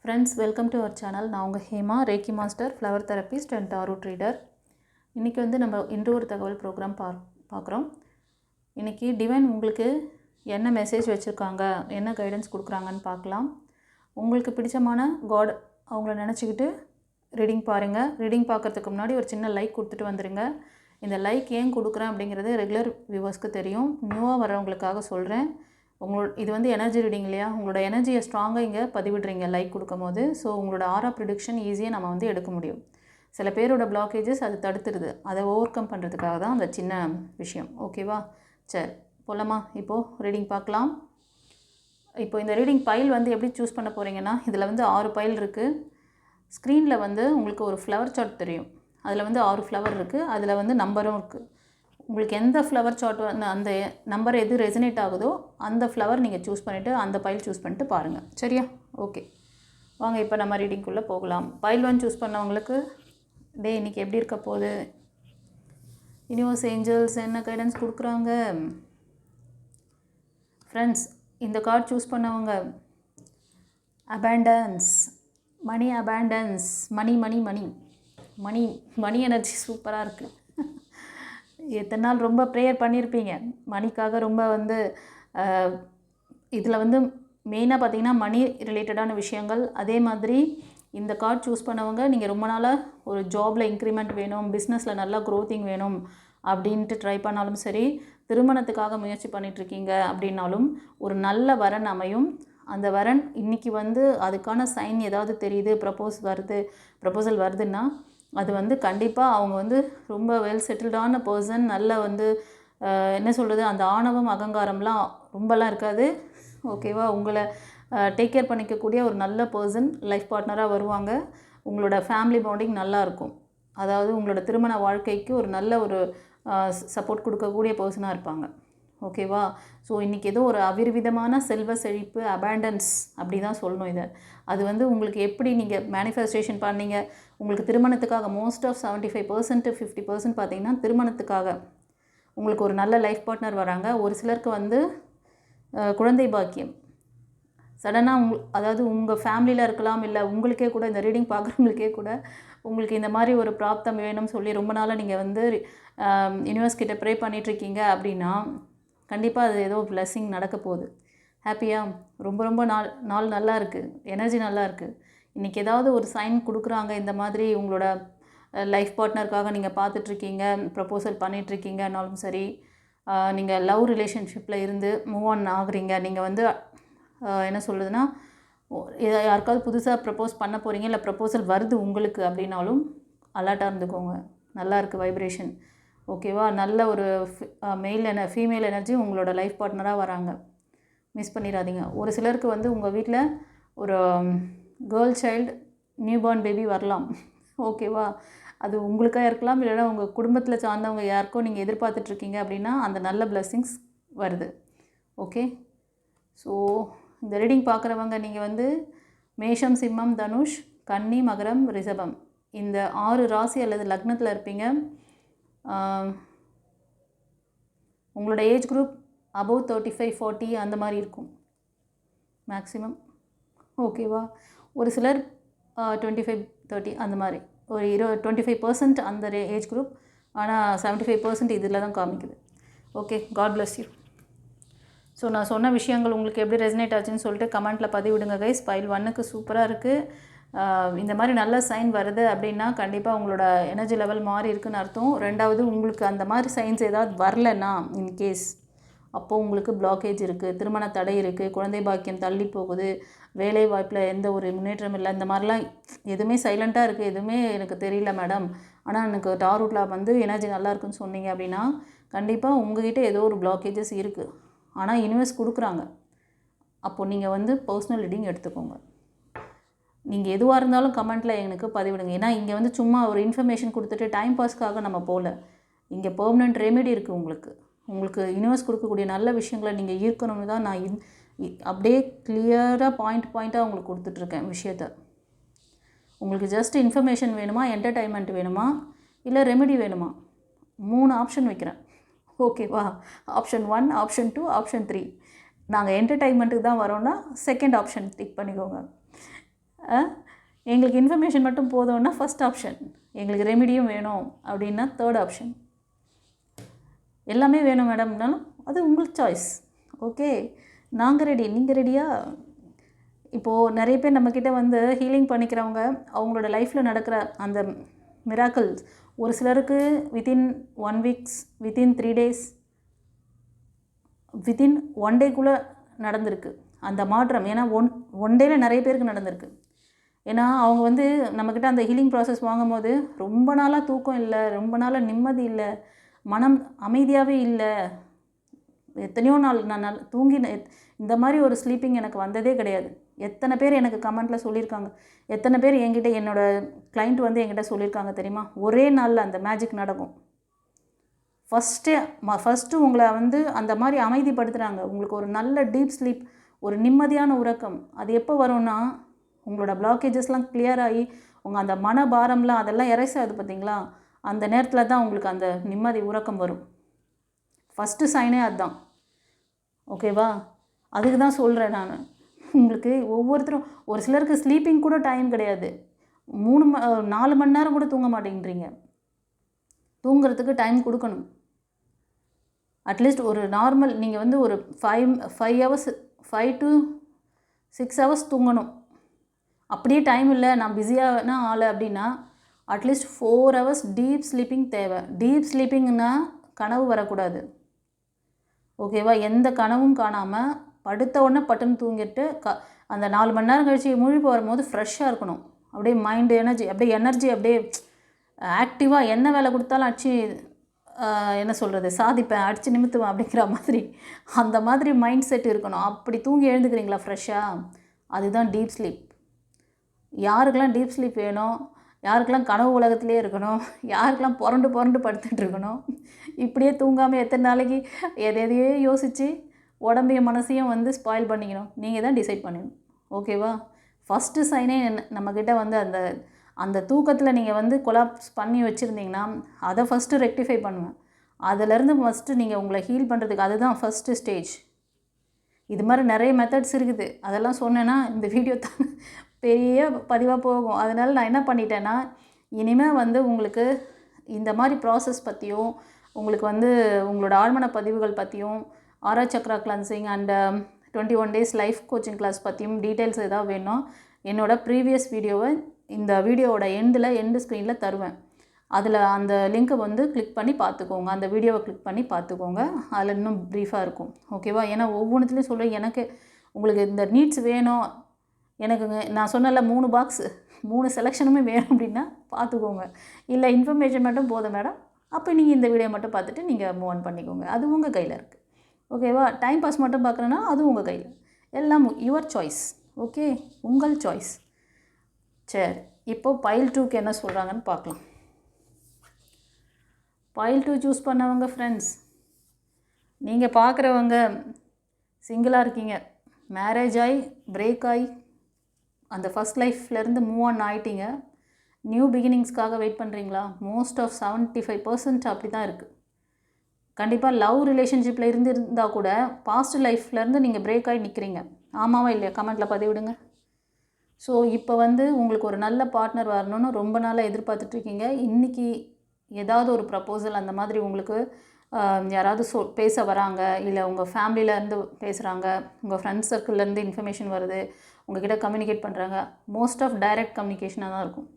Friends, welcome to our channel. நான் உங்கள் Hema, reiki master, flower therapist and tarot reader. இன்றைக்கி நம்ம இன்று ஒரு தகவல் ப்ரோக்ராம் பார்க்குறோம். இன்றைக்கி டிவைன் உங்களுக்கு என்ன மெசேஜ் வச்சுருக்காங்க, என்ன கைடன்ஸ் கொடுக்குறாங்கன்னு பார்க்கலாம். உங்களுக்கு பிடிச்சமான காட் அவங்கள நினச்சிக்கிட்டு ரீடிங் பாருங்கள். ரீடிங் பார்க்குறதுக்கு முன்னாடி ஒரு சின்ன லைக் கொடுத்துட்டு வந்துடுங்க. இந்த லைக் ஏன் கொடுக்குறேன் அப்படிங்கிறது ரெகுலர் வியூவர்ஸ்க்கு தெரியும். நியூவாக வரவங்களுக்காக சொல்கிறேன். இது எனர்ஜி ரீடிங் இல்லையா, உங்களோட எனர்ஜியை ஸ்ட்ராங்காக இங்கே பதிவிடுறீங்க லைக் கொடுக்கும் போது. ஸோ உங்களோட ஆரா ப்ரிடிக்ஷன் ஈஸியாக நம்ம எடுக்க முடியும். சில பேரோட பிளாக்கேஜஸ் அது தடுத்துடுது. அதை ஓவர் கம் பண்ணுறதுக்காக தான் அந்த சின்ன விஷயம். ஓகேவா? சரி, போலாமா? இப்போது ரீடிங் பார்க்கலாம். இப்போ இந்த ரீடிங் பைல் எப்படி சூஸ் பண்ண போகிறீங்கன்னா, இதில் 6 பைல் இருக்குது. ஸ்க்ரீனில் உங்களுக்கு ஒரு ஃப்ளவர் சார்ட் தெரியும். அதில் 6 ஃப்ளவர் இருக்குது. அதில் நம்பரும் இருக்குது. உங்களுக்கு எந்த ஃப்ளவர் சார்ட் அந்த நம்பர் எது ரெசனேட் ஆகுதோ அந்த ஃப்ளவர் நீங்கள் சூஸ் பண்ணிவிட்டு அந்த பைல் சூஸ் பண்ணிட்டு பாருங்கள். சரியா? ஓகே, வாங்க இப்போ நம்ம ரீடிங்குள்ளே போகலாம். பைல் 1 சூஸ் பண்ணவங்களுக்கு டே இன்றைக்கி எப்படி இருக்க போகுது, யூனிவர்ஸ் ஏஞ்சல்ஸ் என்ன கைடன்ஸ் கொடுக்குறாங்க. ஃப்ரெண்ட்ஸ், இந்த கார்டு சூஸ் பண்ணவங்க அபேண்டன்ஸ், மணி அபேண்டன்ஸ், மணி மணி மணி மணி மணி எனர்ஜி சூப்பராக இருக்குது. எத்தனை நாள் ரொம்ப ப்ரேயர் பண்ணியிருப்பீங்க மணிக்காக. ரொம்ப இதில் மெயினாக பார்த்திங்கன்னா மணி ரிலேட்டடான விஷயங்கள். அதே மாதிரி இந்த கார்டு சூஸ் பண்ணவங்க நீங்கள் ரொம்ப நாளாக ஒரு ஜாபில் இன்க்ரிமெண்ட் வேணும், பிஸ்னஸில் நல்லா க்ரோத்திங் வேணும் அப்படின்ட்டு ட்ரை பண்ணாலும் சரி, திருமணத்துக்காக முயற்சி பண்ணிகிட்ருக்கீங்க அப்படின்னாலும் ஒரு நல்ல வரன் அமையும். அந்த வரன் இன்றைக்கி அதுக்கான சைன் ஏதாவது தெரியுது, ப்ரப்போசல் வருதுன்னா அது கண்டிப்பாக அவங்க ரொம்ப வெல் செட்டில்டான பர்சன். நல்ல என்ன சொல்கிறது, அந்த ஆணவம் அகங்காரம்லாம் ரொம்பலாம் இருக்காது. ஓகேவா? உங்களை டேக் கேர் பண்ணிக்கக்கூடிய ஒரு நல்ல பர்சன் லைஃப் பார்ட்னராக வருவாங்க. உங்களோட ஃபேமிலி பாண்டிங் நல்லாயிருக்கும். அதாவது உங்களோட திருமண வாழ்க்கைக்கு ஒரு நல்ல ஒரு சப்போர்ட் கொடுக்கக்கூடிய பர்சனாக இருப்பாங்க. ஓகேவா? ஸோ இன்றைக்கி ஏதோ ஒரு அவிர்விதமான செல்வ செழிப்பு, அபேண்டன்ஸ் அப்படி தான் சொல்லணும் இதை. அது உங்களுக்கு எப்படி நீங்கள் மேனிஃபெஸ்டேஷன் பண்ணீங்க, உங்களுக்கு திருமணத்துக்காக மோஸ்ட் ஆஃப் 75% to 50% பார்த்திங்கன்னா திருமணத்துக்காக உங்களுக்கு ஒரு நல்ல லைஃப் பார்ட்னர் வராங்க. ஒரு சிலருக்கு குழந்தை பாக்கியம் சடனாக அதாவது உங்கள் ஃபேமிலியில் இருக்கலாம், இல்லை உங்களுக்கே கூட, இந்த ரீடிங் பார்க்குறவங்களுக்கே கூட உங்களுக்கு இந்த மாதிரி ஒரு பிராப்தம் வேணும்னு சொல்லி ரொம்ப நாளாக நீங்கள் யூனிவர்ஸ் கிட்ட ப்ரே பண்ணிகிட்ருக்கீங்க அப்படின்னா கண்டிப்பாக அது ஏதோ பிளெஸ்ஸிங் நடக்க போகுது. ஹாப்பியாக ரொம்ப ரொம்ப நாள் நல்லா இருக்குது, எனர்ஜி நல்லா இருக்குது. இன்றைக்கி ஏதாவது ஒரு சைன் கொடுக்குறாங்க. இந்த மாதிரி உங்களோட லைஃப் பார்ட்னருக்காக நீங்கள் பார்த்துட்ருக்கீங்க, ப்ரப்போசல் பண்ணிகிட்ருக்கீங்கன்னாலும் சரி, நீங்கள் லவ் ரிலேஷன்ஷிப்பில் இருந்து மூவ் ஆன் ஆகுறீங்க, நீங்கள் என்ன சொல்லுதுன்னா யாருக்காவது புதுசாக ப்ரப்போஸ் பண்ண போகிறீங்க, இல்லை ப்ரப்போசல் வருது உங்களுக்கு அப்படின்னாலும் அலர்ட்டாக இருந்துக்கோங்க. நல்லா இருக்குது வைப்ரேஷன். ஓகேவா? நல்ல ஒரு ஃபீமேல் எனர்ஜி உங்களோட லைஃப் பார்ட்னராக வராங்க. மிஸ் பண்ணிடாதீங்க. ஒரு சிலருக்கு உங்கள் வீட்டில் ஒரு girl child, new born baby வரலாம். ஓகேவா? அது உங்களுக்காக இருக்கலாம், இல்லைனா உங்கள் குடும்பத்தில் சார்ந்தவங்க யாருக்கோ நீங்கள் எதிர்பார்த்துட்ருக்கீங்க அப்படின்னா அந்த நல்ல பிளெஸ்ஸிங்ஸ் வருது. ஓகே, ஸோ இந்த ரீடிங் பார்க்குறவங்க நீங்கள் மேஷம், சிம்மம், தனுஷ், கன்னி, மகரம், ரிஷபம் இந்த 6 ராசி அல்லது லக்னத்தில் இருப்பீங்க. உங்களோட ஏஜ் குரூப் அபவ் 35-40 அந்த மாதிரி இருக்கும் மேக்ஸிமம். ஓகேவா? ஒரு சிலர் 25-30 அந்த மாதிரி ஒரு 25% அந்த ஏஜ் குரூப். ஆனால் 75% இதில் தான் காமிக்குது. Okay, God bless you. So நான் சொன்ன விஷயங்கள் உங்களுக்கு எப்படி ரெசனேட் ஆச்சுன்னு சொல்லிட்டு கமெண்ட்டில் பதிவிடுங்க கைஸ். பைல் 1க்கு சூப்பராக இருக்குது. இந்த மாதிரி நல்ல சைன் வருது அப்படின்னா கண்டிப்பாக உங்களோட எனர்ஜி லெவல் மாறி இருக்குன்னு அர்த்தம். ரெண்டாவது, உங்களுக்கு அந்த மாதிரி சைன்ஸ் ஏதாவது வரலன்னா இன்கேஸ் அப்போது உங்களுக்கு பிளாக்கேஜ் இருக்குது, திருமண தடை இருக்குது, குழந்தை பாக்கியம் தள்ளி போகுது, வேலை வாய்ப்பில் எந்த ஒரு முன்னேற்றம் இல்லை, இந்த மாதிரிலாம் எதுவுமே சைலண்ட்டாக இருக்குது, எதுவுமே எனக்கு தெரியல மேடம், ஆனால் எனக்கு டாரூட்டில் எனர்ஜி நல்லா இருக்குன்னு சொன்னீங்க அப்படின்னா கண்டிப்பாக உங்கள்கிட்ட ஏதோ ஒரு பிளாக்கேஜஸ் இருக்குது. ஆனால் யூனிவர்ஸ் கொடுக்குறாங்க. அப்போது நீங்கள் பர்சனல் ரீடிங் எடுத்துக்கோங்க. நீங்கள் எதுவாக இருந்தாலும் கமெண்ட்டில் எனக்கு பதிவிடுங்க. ஏன்னா இங்கே சும்மா ஒரு இன்ஃபர்மேஷன் கொடுத்துட்டு டைம் பாஸ்க்காக நம்ம போகல. இங்கே பெர்மனெண்ட் ரெமெடி இருக்குது. உங்களுக்கு யூனிவர்ஸ் கொடுக்கக்கூடிய நல்ல விஷயங்களை நீங்கள் ஈர்க்கணும்னு தான் நான் அப்படியே கிளியராக பாயிண்ட்டாக உங்களுக்கு கொடுத்துட்ருக்கேன் விஷயத்த. உங்களுக்கு ஜஸ்ட் இன்ஃபர்மேஷன் வேணுமா, என்டர்டைன்மெண்ட் வேணுமா, இல்லை ரெமெடி வேணுமா, 3 ஆப்ஷன் வைக்கிறேன். ஓகேவா? Option 1, option 2, option 3. நாங்கள் என்டர்டைன்மெண்ட்டுக்கு தான் வரோன்னா செகண்ட் ஆப்ஷன் டிக் பண்ணிக்கோங்க. எங்களுக்கு இன்ஃபர்மேஷன் மட்டும் போதும்னா ஃபஸ்ட் ஆப்ஷன், எங்களுக்கு ரெமிடியும் வேணும் அப்படின்னா தேர்ட் ஆப்ஷன். எல்லாமே வேணும் மேடம்னாலும் அது உங்களுக்கு சாய்ஸ். ஓகே, நாங்கள் ரெடி, நீங்கள் ரெடியா? இப்போது நிறைய பேர் நம்மக்கிட்ட வந்து ஹீலிங் பண்ணிக்கிறவங்க அவங்களோட லைஃப்பில் நடக்கிற அந்த மிராக்கிள்ஸ் ஒரு சிலருக்கு within 1 weeks, within 3 days, within 1 டேக்குள்ளே நடந்திருக்கு அந்த மாற்றம். ஏன்னா ஒன் டேயில் நிறைய பேருக்கு நடந்திருக்கு. ஏன்னா அவங்க வந்து நம்மக்கிட்ட அந்த ஹீலிங் ப்ராசஸ் வாங்கும் போது ரொம்ப நாளாக தூக்கம் இல்லை, ரொம்ப நாளாக நிம்மதி இல்லை, மனம் அமைதியாகவே இல்லை, எத்தனையோ நாள் நான் தூங்கினேன், இந்த மாதிரி ஒரு ஸ்லீப்பிங் எனக்கு வந்ததே கிடையாது. எத்தனை பேர் எனக்கு கமெண்ட்டில் சொல்லியிருக்காங்க, எத்தனை பேர் என்கிட்ட என்னோடய கிளைண்ட் வந்து என்கிட்ட சொல்லியிருக்காங்க தெரியுமா? ஒரே நாளில் அந்த மேஜிக் நடக்கும். ஃபஸ்ட்டு உங்களை வந்து அந்த மாதிரி அமைதிப்படுத்துகிறாங்க. உங்களுக்கு ஒரு நல்ல டீப் ஸ்லீப், ஒரு நிம்மதியான உறக்கம். அது எப்போ வரும்னா உங்களோட பிளாக்கேஜஸ்லாம் கிளியர் ஆகி உங்கள் அந்த மனபாரம்லாம் அதெல்லாம் இறைசாது பார்த்தீங்களா? அந்த நேரத்தில் தான் உங்களுக்கு அந்த நிம்மதி உறக்கம் வரும். ஃபஸ்ட்டு சைனே அதுதான். ஓகேவா? அதுக்கு தான் சொல்கிறேன் நான். உங்களுக்கு ஒவ்வொருத்தரும் ஒரு சிலருக்கு ஸ்லீப்பிங் கூட டைம் கிடையாது, 4 மணி நேரம் கூட தூங்க மாட்டேங்கிறீங்க. தூங்குறதுக்கு டைம் கொடுக்கணும். அட்லீஸ்ட் ஒரு நார்மல் நீங்கள் வந்து ஒரு 5 ஹவர்ஸ் 5 to 6 ஹவர்ஸ் தூங்கணும். அப்படியே டைம் இல்லை, நான் பிஸியான ஆள் அப்படின்னா அட்லீஸ்ட் 4 ஹவர்ஸ் டீப் ஸ்லீப்பிங் தேவை. டீப் ஸ்லீப்பிங்னா கனவு வரக்கூடாது. ஓகேவா? எந்த கனவும் காணாமல் படுத்த உடனே பட்டுன்னு தூங்கிட்டு அந்த 4 மணி நேரம் கழிச்சு முழிப்பு வரும்போது ஃப்ரெஷ்ஷாக இருக்கணும். அப்படியே மைண்டு எனர்ஜி அப்படியே ஆக்டிவாக என்ன வேலை கொடுத்தாலும் அடிச்சு என்ன சொல்கிறது, சாதிப்பேன், அடித்து நிமித்துவேன் அப்படிங்கிற மாதிரி அந்த மாதிரி மைண்ட் செட் இருக்கணும். அப்படி தூங்கி எழுந்துக்கிறீங்களா ஃப்ரெஷ்ஷாக? அதுதான் டீப் ஸ்லீப். யாருக்கெல்லாம் டீப் ஸ்லீப் வேணும், யாருக்கெல்லாம் கனவு உலகத்திலே இருக்கணும், யாருக்கெல்லாம் புரண்டு படுத்துட்டு இருக்கணும், இப்படியே தூங்காமல் எத்தனை நாளைக்கு எதையே யோசித்து உடம்பையும் மனசையும் வந்து ஸ்பாயில் பண்ணிக்கணும், நீங்கள் தான் டிசைட் பண்ணணும். ஓகேவா? ஃபஸ்ட்டு சைனே நம்மக்கிட்ட வந்து அந்த தூக்கத்தில் நீங்கள் வந்து கொலாப்ஸ் பண்ணி வச்சுருந்தீங்கன்னா அதை ஃபஸ்ட்டு ரெக்டிஃபை பண்ணுவேன். அதிலேருந்து ஃபஸ்ட்டு நீங்கள் உங்களை ஹீல் பண்ணுறதுக்கு அதுதான் ஃபஸ்ட்டு ஸ்டேஜ். இது மாதிரி நிறைய மெத்தட்ஸ் இருக்குது. அதெல்லாம் சொன்னேன்னா இந்த வீடியோ தான் பெரிய பதிவாக போகும். அதனால் நான் என்ன பண்ணிட்டேன்னா, இனிமேல் வந்து உங்களுக்கு இந்த மாதிரி ப்ராசஸ் பற்றியும் உங்களுக்கு வந்து உங்களோட ஆழ்மன பதிவுகள் பற்றியும் aura chakra cleansing and 21 days life coaching class பற்றியும் டீட்டெயில்ஸ் ஏதாவது வேணும், என்னோடய ப்ரீவியஸ் வீடியோவை இந்த வீடியோவோட எண்டு ஸ்க்ரீனில் தருவேன். அதில் அந்த லிங்க்கை வந்து கிளிக் பண்ணி பார்த்துக்கோங்க, அந்த வீடியோவை கிளிக் பண்ணி பார்த்துக்கோங்க. அதில் இன்னும் ப்ரீஃபாக இருக்கும். ஓகேவா? ஏன்னா ஒவ்வொன்றுத்துலேயும் சொல்ல எனக்கு உங்களுக்கு இந்த நீட்ஸ் வேணும், எனக்குங்க நான் சொன்னல 3 பாக்ஸு 3 செலெக்ஷனுமே வேணும் அப்படின்னா பார்த்துக்கோங்க. இல்லை இன்ஃபர்மேஷன் மட்டும் போதும் மேடம், அப்போ நீங்கள் இந்த வீடியோ மட்டும் பார்த்துட்டு நீங்கள் மூவ் ஆன் பண்ணிக்கோங்க. அது உங்கள் கையில் இருக்குது. ஓகேவா? டைம் பாஸ் மட்டும் பார்க்குறேன்னா அது உங்கள் கையில். எல்லாம் யுவர் சாய்ஸ். ஓகே, உங்கள் சாய்ஸ். சரி, இப்போது பைல் 2க்கு என்ன சொல்கிறாங்கன்னு பார்க்கலாம். பைல் 2 சூஸ் பண்ணவங்க ஃப்ரெண்ட்ஸ், நீங்கள் பார்க்குறவங்க சிங்கிளாக இருக்கீங்க, மேரேஜ் ஆகி பிரேக் ஆகி அந்த ஃபஸ்ட் லைஃப்லேருந்து மூவ் ஆன் ஆகிட்டீங்க, நியூ பிகினிங்ஸ்க்காக வெயிட் பண்ணுறீங்களா? மோஸ்ட் ஆஃப் 75% அப்படி தான் இருக்குது. கண்டிப்பாக லவ் ரிலேஷன்ஷிப்பில் இருந்தால் கூட பாஸ்ட் லைஃப்லேருந்து நீங்கள் பிரேக் ஆகி நிற்கிறீங்க. ஆமாவா இல்லையா? கமெண்ட்டில் பதிவிடுங்க. ஸோ இப்போ வந்து உங்களுக்கு ஒரு நல்ல பார்ட்னர் வரணும்னு ரொம்ப நாளாக எதிர்பார்த்துட்ருக்கீங்க. இன்றைக்கி ஏதாவது ஒரு ப்ரப்போசல் அந்த மாதிரி உங்களுக்கு யாராவது பேச வராங்க, இல்லை உங்கள் ஃபேமிலியிலேருந்து பேசுகிறாங்க, உங்கள் ஃப்ரெண்ட்ஸ் சர்க்கிள்லேருந்து இன்ஃபர்மேஷன் வருது, உங்கள்கிட்ட கம்யூனிகேட் பண்ணுறாங்க. மோஸ்ட் ஆஃப் டைரக்ட் கம்யூனிகேஷனாக தான் இருக்கும்,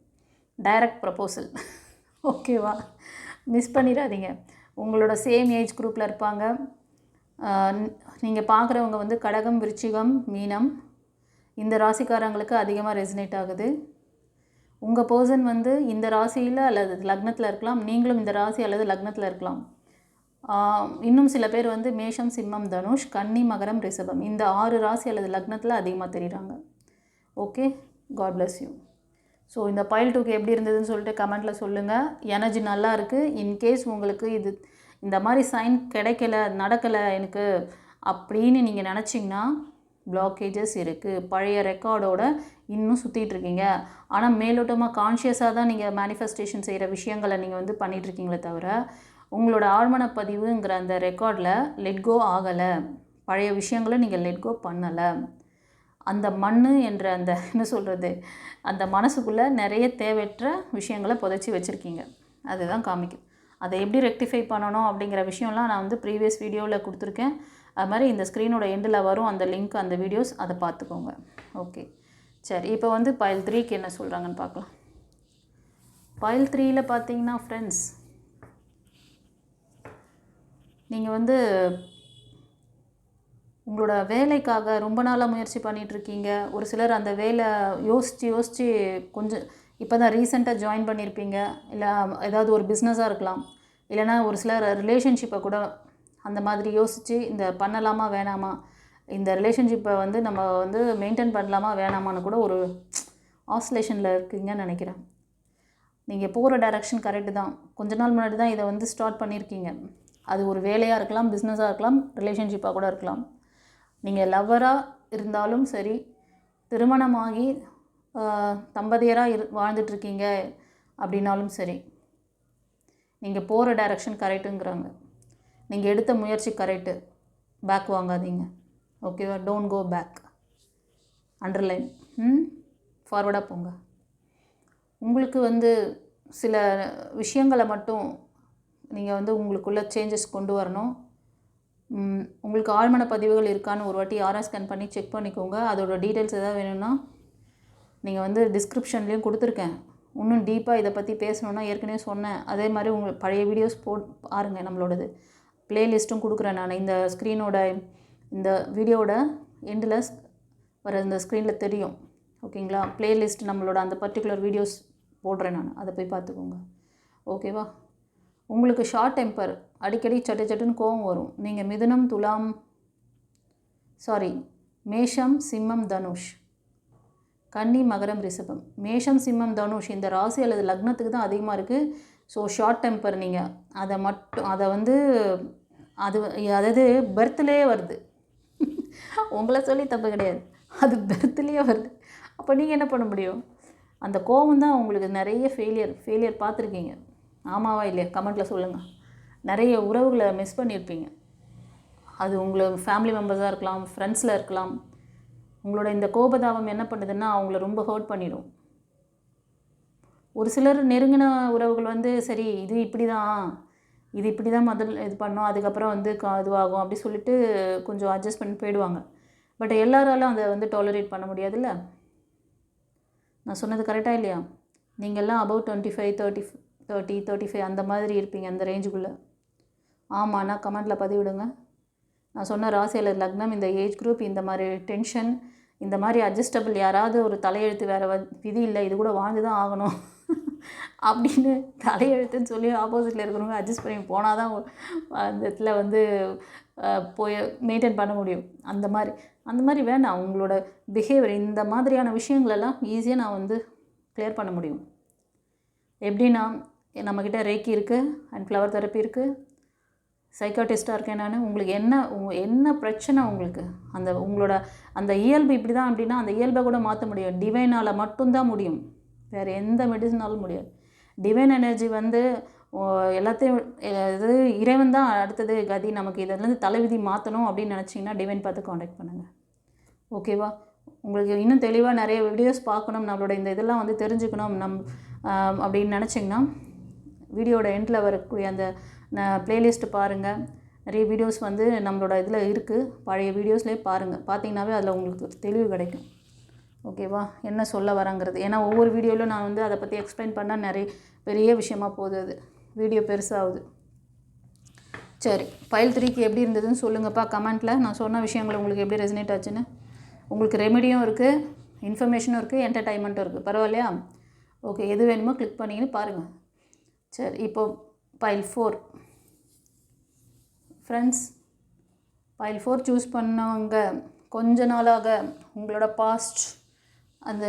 டைரக்ட் ப்ரப்போசல். ஓகேவா? மிஸ் பண்ணிடாதீங்க. உங்களோட சேம் ஏஜ் குரூப்பில் இருப்பாங்க. நீங்கள் பார்க்குறவங்க வந்து கடகம், விருச்சிகம், மீனம், இந்த ராசிக்காரங்களுக்கு அதிகமாக ரெசினேட் ஆகுது. உங்கள் பர்சன் வந்து இந்த ராசியில் அல்லது லக்னத்தில் இருக்கலாம், நீங்களும் இந்த ராசி அல்லது லக்னத்தில் இருக்கலாம். இன்னும் சில பேர் வந்து மேஷம், சிம்மம், தனுஷ், கன்னி, மகரம், ரிஷபம், இந்த 6 ராசி அல்லது லக்னத்தில் அதிகமாக தெரியுறாங்க. Okay, God bless you. So இந்த பைல் 2க்கு எப்படி இருந்ததுன்னு சொல்லிட்டு கமெண்ட்டில் சொல்லுங்கள். எனர்ஜி நல்லா இருக்குது. இன்கேஸ் உங்களுக்கு இந்த மாதிரி சைன் கிடைக்கல, நடக்கலை எனக்கு அப்படின்னு நீங்கள் நினச்சிங்கன்னா பிளாக்கேஜஸ் இருக்குது. பழைய ரெக்கார்டோடு இன்னும் சுற்றிட்டுருக்கீங்க. ஆனால் மேலோட்டமாக கான்ஷியஸாக தான் நீங்கள் மேனிஃபெஸ்டேஷன் செய்கிற விஷயங்களை நீங்கள் வந்து பண்ணிகிட்ருக்கீங்களே தவிர உங்களோட ஆழ்மன பதிவுங்கிற அந்த ரெக்கார்டில் லெட்கோ ஆகலை. பழைய விஷயங்களை நீங்கள் லெட்கோ பண்ணலை. அந்த மண் என்ற அந்த என்ன சொல்கிறது, அந்த மனசுக்குள்ளே நிறைய தேவையற்ற விஷயங்களை புதைச்சி வச்சுருக்கீங்க. அதுதான் காமிக்குது. அதை எப்படி ரெக்டிஃபை பண்ணணும் அப்படிங்கிற விஷயம்லாம் நான் வந்து ப்ரீவியஸ் வீடியோவில் கொடுத்துருக்கேன். அது மாதிரி இந்த ஸ்க்ரீனோட எண்டில் வரும் அந்த லிங்க், அந்த வீடியோஸ், அதை பார்த்துக்கோங்க. ஓகே, சரி. இப்போ வந்து பைல் 3க்கு என்ன சொல்கிறாங்கன்னு பார்க்கலாம். பைல் 3ல் பார்த்தீங்கன்னா ஃப்ரெண்ட்ஸ், நீங்கள் வந்து உங்களோட வேலைக்காக ரொம்ப நாளாக முயற்சி பண்ணிகிட்ருக்கீங்க. ஒரு சிலர் அந்த வேலை யோசித்து கொஞ்சம் இப்போ தான் ரீசெண்டாக ஜாயின் பண்ணியிருப்பீங்க. இல்லை ஏதாவது ஒரு பிஸ்னஸாக இருக்கலாம். இல்லைனா ஒரு சிலர் ரிலேஷன்ஷிப்பை கூட அந்த மாதிரி யோசித்து இந்த பண்ணலாமா வேணாமா, இந்த ரிலேஷன்ஷிப்பை வந்து நம்ம வந்து மெயின்டைன் பண்ணலாமா வேணாமான்னு கூட ஒரு ஆஸ்லேஷனில் இருக்கீங்கன்னு நினைக்கிறேன். நீங்கள் போகிற டைரக்ஷன் கரெக்டு தான். கொஞ்ச நாள் முன்னாடி தான் இதை வந்து ஸ்டார்ட் பண்ணியிருக்கீங்க. அது ஒரு வேலையாக இருக்கலாம், பிஸ்னஸாக இருக்கலாம், ரிலேஷன்ஷிப்பாக கூட இருக்கலாம். நீங்கள் லவ்வராக இருந்தாலும் சரி, திருமணமாகி தம்பதியராக வாழ்ந்துட்டுருக்கீங்க அப்படின்னாலும் சரி, நீங்கள் போகிற டைரக்ஷன் கரெக்டுங்கிறாங்க. நீங்கள் எடுத்த முயற்சி கரெக்டு, பேக் வாங்காதீங்க. ஓகேவா? டோன்ட் கோ பேக், அண்டர்லைன், ஃபார்வர்டாக போங்க. உங்களுக்கு வந்து சில விஷயங்களை மட்டும் நீங்கள் வந்து உங்களுக்குள்ளே சேஞ்சஸ் கொண்டு வரணும். உங்களுக்கு ஆழ்மன பதிவுகள் இருக்கான்னு ஒரு வாட்டி ஆர்ஆர் ஸ்கேன் பண்ணி செக் பண்ணிக்கோங்க. அதோட டீட்டெயில்ஸ் எதாவது வேணும்னா நீங்கள் வந்து டிஸ்கிரிப்ஷன்லேயும் கொடுத்துருக்கேன். இன்னும் டீப்பாக இதை பற்றி பேசணுன்னா ஏற்கனவே சொன்னேன். அதே மாதிரி உங்களுக்கு பழைய வீடியோஸ் பாருங்கள். நம்மளோடது ப்ளேலிஸ்ட்டும் கொடுக்குறேன் நான். இந்த ஸ்க்ரீனோட இந்த வீடியோட எண்டில் வர இந்த ஸ்க்ரீனில் தெரியும். ஓகேங்களா? ப்ளேலிஸ்ட் நம்மளோட அந்த பர்டிகுலர் வீடியோஸ் போடுறேன் நான், அதை போய் பார்த்துக்கோங்க. ஓகேவா? உங்களுக்கு ஷார்ட் டெம்பர், அடிக்கடி சட்டுன்னு கோவம் வரும். நீங்கள் மிதுனம், துலாம், மேஷம், சிம்மம், தனுஷ், கன்னி, மகரம், ரிஷபம். மேஷம், சிம்மம், தனுஷ் இந்த ராசி அல்லது லக்னத்துக்கு தான் அதிகமாக இருக்குது. ஸோ ஷார்ட் டெம்பர் நீங்கள் அதை வந்து அதாவது பர்த்லேயே வருது. உங்களை சொல்லி தப்பு கிடையாது, அது பர்த்லேயே வருது. அப்போ நீங்கள் என்ன பண்ண முடியும்? அந்த கோபம் தான் உங்களுக்கு நிறைய ஃபெயிலியர் பார்த்துருக்கீங்க. ஆமாவா இல்லையா? கமெண்ட்டில் சொல்லுங்கள். நிறைய உறவுகளை மிஸ் பண்ணியிருப்பீங்க. அது உங்களை ஃபேமிலி மெம்பர்ஸாக இருக்கலாம், ஃப்ரெண்ட்ஸில் இருக்கலாம். உங்களோட இந்த கோபதாபம் என்ன பண்ணுதுன்னா அவங்கள ரொம்ப ஹர்ட் பண்ணிடும். ஒரு சிலர் நெருங்கின உறவுகள் வந்து சரி இது இப்படி தான் முதல்ல இது பண்ணோம், அதுக்கப்புறம் வந்து இதுவாகும் அப்படி சொல்லிட்டு கொஞ்சம் அட்ஜஸ்ட் பண்ணி போயிடுவாங்க. பட் எல்லாராலும் அதை வந்து டாலரேட் பண்ண முடியாதுல்ல. நான் சொன்னது கரெக்டாக இல்லையா? நீங்கள்லாம் அபவ் 25, 30, 35 அந்த மாதிரி இருப்பீங்க, அந்த ரேஞ்சுக்குள்ளே. ஆமாண்ணா கமெண்ட்டில் பதிவிடுங்க. நான் சொன்ன ராசி அல்லது லக்னம், இந்த ஏஜ் குரூப், இந்த மாதிரி டென்ஷன், இந்த மாதிரி அட்ஜஸ்டபிள், யாராவது ஒரு தலையெழுத்து வேறு விதி இல்லை இது கூட வாழ்ந்து தான் ஆகணும் அப்படின்னு தலையெழுத்துன்னு சொல்லி ஆப்போசிட்டில் இருக்கிறவங்க அட்ஜஸ்ட் பண்ணி போனால் தான் அந்த இடத்துல வந்து போய் மெயின்டைன் பண்ண முடியும். அந்த மாதிரி வேணாம். உங்களோட பிஹேவியர் இந்த மாதிரியான விஷயங்களெல்லாம் ஈஸியாக நான் வந்து கிளியர் பண்ண முடியும். எப்படின்னா நம்மக்கிட்ட ரேக்கி இருக்குது அண்ட் ஃப்ளவர் தெரப்பி இருக்குது, சைக்காட்டிஸ்ட்டாக இருக்கேன் நான். உங்களுக்கு என்ன பிரச்சனை உங்களுக்கு, உங்களோட அந்த இயல்பு இப்படி தான் அப்படின்னா அந்த இயல்பை கூட மாற்ற முடியும். டிவைனால் மட்டும்தான் முடியும், வேறு எந்த மெடிசனாலும் முடியாது. டிவைன் எனர்ஜி வந்து எல்லாத்தையும் இது இறைவன் தான் அடுத்தது கதி. நமக்கு இதிலேருந்து தலைவிதி மாற்றணும் அப்படின்னு நினச்சிங்கன்னா டிவைன் பார்த்து காண்டாக்ட் பண்ணுங்கள். ஓகேவா? உங்களுக்கு இன்னும் தெளிவாக நிறைய வீடியோஸ் பார்க்கணும், நம்மளோட இந்த இதெல்லாம் வந்து தெரிஞ்சுக்கணும் அப்படின்னு நினச்சிங்கன்னா வீடியோட எண்டில் வரக்கூடிய அந்த ப்ளேலிஸ்ட்டு பாருங்கள். நிறைய வீடியோஸ் வந்து நம்மளோட இதில் இருக்குது, பழைய வீடியோஸ்லேயே பாருங்கள். பார்த்தீங்கன்னாவே அதில் உங்களுக்கு தெளிவு கிடைக்கும். ஓகேவா? என்ன சொல்ல வரங்கிறது. ஏன்னா ஒவ்வொரு வீடியோவிலும் நான் வந்து அதை பற்றி எக்ஸ்பிளைன் பண்ணால் நிறைய பெரிய விஷயமாக போகுது, அது வீடியோ பெருசாகுது. சரி, ஃபைல் 3க்கு எப்படி இருந்ததுன்னு சொல்லுங்கப்பா கமெண்ட்டில். நான் சொன்ன விஷயங்கள் உங்களுக்கு எப்படி ரெசனேட் ஆச்சுன்னு. உங்களுக்கு ரெமெடியும் இருக்குது, இன்ஃபர்மேஷனும் இருக்குது, என்டர்டைன்மெண்ட்டும் இருக்குது. பரவாயில்லையா? ஓகே, எது வேணுமோ கிளிக் பண்ணிங்கன்னு பாருங்கள். சரி, இப்போது ஃபைல் 4 ஃப்ரெண்ட்ஸ். ஃபைல் 4 சூஸ் பண்ணவங்க கொஞ்ச நாளாக உங்களோட பாஸ்ட் அந்த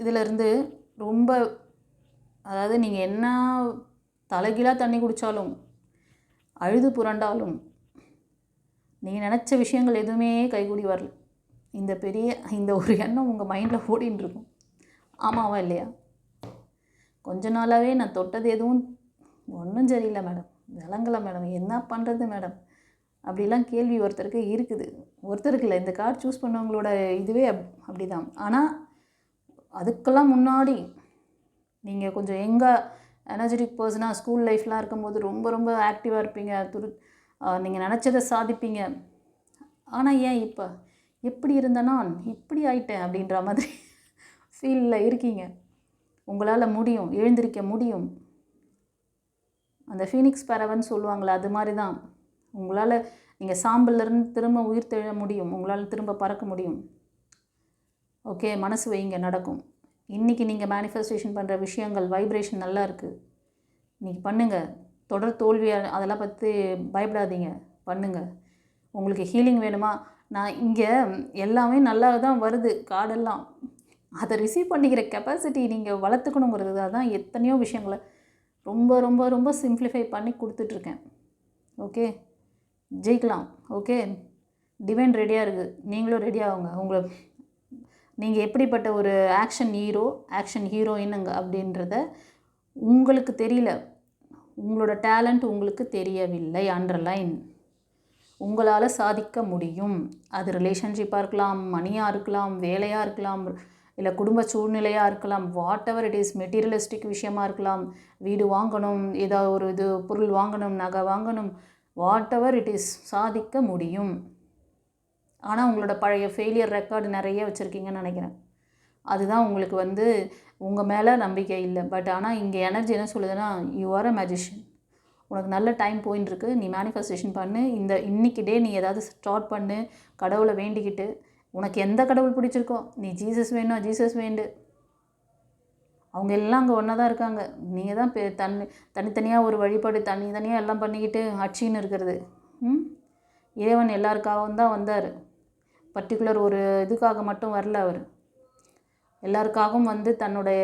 இதிலேருந்து ரொம்ப, அதாவது நீங்கள் என்ன தலைகீழாக தண்ணி குடித்தாலும், அழுது புரண்டாலும், நீங்கள் நினச்ச விஷயங்கள் எதுவுமே கைகூடி வரல. இந்த ஒரு எண்ணம் உங்கள் மைண்டில் ஓடின்னு இருக்கும். ஆமாவா இல்லையா? கொஞ்ச நாளாகவே நான் தொட்டது எதுவும் ஒன்றும் சரியில்லை மேடம், விளங்கலை மேடம், என்ன பண்ணுறது மேடம், அப்படிலாம் கேள்வி ஒருத்தருக்கு இருக்குது. ஒருத்தருக்கு இல்லை, இந்த கார்டு சூஸ் பண்ணவங்களோட இதுவே அப்படி தான். ஆனால் அதுக்கெல்லாம் முன்னாடி நீங்கள் கொஞ்சம் எனர்ஜெட்டிக் பர்சனாக ஸ்கூல் லைஃப்லாம் இருக்கும்போது ரொம்ப ரொம்ப ஆக்டிவாக இருப்பீங்க, நீங்கள் நினச்சதை சாதிப்பீங்க. ஆனால் ஏன் இப்போ எப்படி இருந்தேன்னா இப்படி ஆயிட்டேன் அப்படின்ற மாதிரி ஃபீலில் இருக்கீங்க. உங்களால் முடியும், எழுந்திருக்க முடியும். அந்த ஃபீனிக்ஸ் பறவைன்னு சொல்லுவாங்களே, அது மாதிரி தான். உங்களால் நீங்கள் சாம்பல்லேருந்து திரும்ப உயிர் தெழ முடியும், உங்களால் திரும்ப பறக்க முடியும். ஓகே, மனசு வைங்க, நடக்கும். இன்றைக்கி நீங்கள் மேனிஃபெஸ்டேஷன் பண்ணுற விஷயங்கள் வைப்ரேஷன் நல்லா இருக்குது. இன்றைக்கி பண்ணுங்கள். தொடர் தோல்வி அதெல்லாம் பற்றி பயப்படாதீங்க, பண்ணுங்கள். உங்களுக்கு ஹீலிங் வேணுமா? நான் இங்கே எல்லாமே நல்லா தான் வருது கார்டெல்லாம். அதை ரிசீவ் பண்ணிக்கிற கெப்பாசிட்டி நீங்கள் வளர்த்துக்கணுங்கிறதுக்காக தான் எத்தனையோ விஷயங்களை ரொம்ப ரொம்ப ரொம்ப சிம்பிளிஃபை பண்ணி கொடுத்துட்ருக்கேன். ஓகே, ஜெயிக்கலாம். ஓகே, டிவைன் ரெடியாக இருக்குது, நீங்களும் ரெடி ஆகுங்க. நீங்கள் எப்படிப்பட்ட ஒரு ஆக்ஷன் ஹீரோயினுங்க அப்படின்றத உங்களுக்கு தெரியல. உங்களோட டேலண்ட் உங்களுக்கு தெரியவில்லை. அண்டர்லைன். உங்களால் சாதிக்க முடியும். அது ரிலேஷன்ஷிப்பாக இருக்கலாம், மணியாக இருக்கலாம், வேலையாக இருக்கலாம், இல்லை குடும்ப சூழ்நிலையாக இருக்கலாம், what ever it is, materialistic விஷயமாக இருக்கலாம், வீடு வாங்கணும், ஏதாவது ஒரு பொருள் வாங்கணும், நகை வாங்கணும், வாட் எவர் இட் இஸ், சாதிக்க முடியும். ஆனால் உங்களோட பழைய ஃபெயிலியர் ரெக்கார்டு நிறைய வச்சுருக்கீங்கன்னு நினைக்கிறேன். அதுதான் உங்களுக்கு உங்கள் மேலே நம்பிக்கை இல்லை. பட் ஆனால் இங்கே எனர்ஜி என்ன சொல்லுதுன்னா, யூ ஆர் அ மேஜிஷியன். உனக்கு நல்ல டைம் போயின்னு இருக்கு. நீ மேனிஃபெஸ்டேஷன் பண்ணு. இன்னைக்கு டே நீ ஏதாவது ஸ்டார்ட் பண்ணு, கடவுளை வேண்டிக்கிட்டு. உனக்கு எந்த கடவுள் பிடிச்சிருக்கோ, நீ ஜீசஸ் வேணும், ஜீசஸ் வேண்டு. அவங்க எல்லாம் அங்கே ஒன்றா தான் இருக்காங்க. நீங்கள் தான் தனித்தனியாக ஒரு வழிபாடு தனித்தனியாக எல்லாம் பண்ணிக்கிட்டு அச்சின்னு இருக்கிறது. இறைவன் எல்லாருக்காகவும் தான் வந்தார். பர்டிகுலர் ஒரு இதுக்காக மட்டும் வரல. அவர் எல்லாருக்காகவும் தன்னுடைய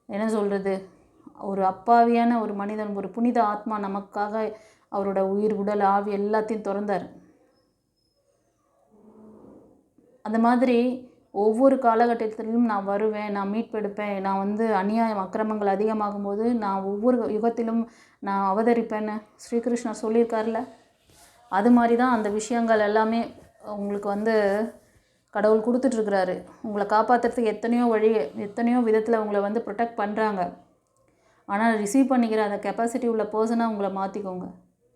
என்ன சொல்கிறது, ஒரு அப்பாவியான ஒரு மனிதன், ஒரு புனித ஆத்மா நமக்காக அவரோட உயிர், உடல், ஆவி எல்லாத்தையும் திறந்தார். அந்த மாதிரி ஒவ்வொரு காலகட்டத்திலும் நான் வருவேன், நான் மீட்பெடுப்பேன், நான் அநியாயம் அக்கிரமங்கள் அதிகமாகும் போது நான் ஒவ்வொரு யுகத்திலும் நான் அவதரிப்பேன்னு ஸ்ரீகிருஷ்ணர் சொல்லியிருக்கார்ல. அது மாதிரி தான் அந்த விஷயங்கள் எல்லாமே உங்களுக்கு கடவுள் கொடுத்துட்ருக்கிறாரு. உங்களை காப்பாற்றுறதுக்கு எத்தனையோ விதத்தில் உங்களை ப்ரொடெக்ட் பண்ணுறாங்க. ஆனால் ரிசீவ் பண்ணிக்கிற அந்த கெப்பாசிட்டி உள்ள பர்சனாக உங்களை மாற்றிக்கோங்க.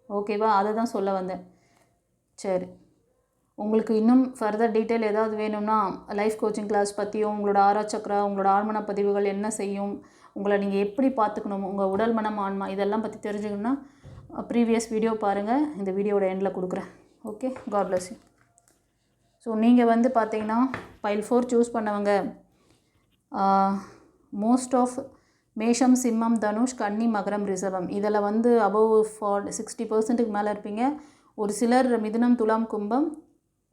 ஓகேவா? அதை தான் சொல்ல வந்தேன். சரி, உங்களுக்கு இன்னும் ஃபர்தர் டீட்டெயில் ஏதாவது வேணும்னா லைஃப் கோச்சிங் கிளாஸ் பற்றியும், உங்களோட ஆறா சக்ரா, உங்களோட ஆழ்மன பதிவுகள் என்ன செய்யும், உங்களை நீங்கள் எப்படி பார்த்துக்கணும், உங்கள் உடல், மனம், ஆன்மா, இதெல்லாம் பற்றி தெரிஞ்சுக்கணுன்னா ப்ரீவியஸ் வீடியோ பாருங்கள். இந்த வீடியோட எண்டில் கொடுக்குறேன். Okay, God bless you. So நீங்கள் பார்த்தீங்கன்னா பைல் 4 சூஸ் பண்ணவங்க மோஸ்ட் ஆஃப் மேஷம், சிம்மம், தனுஷ், கன்னி, மகரம், ரிஷபம், இதில் அபவ் 60%க்கு மேலே இருப்பீங்க. ஒரு சிலர் மிதுனம், துலாம், கும்பம்,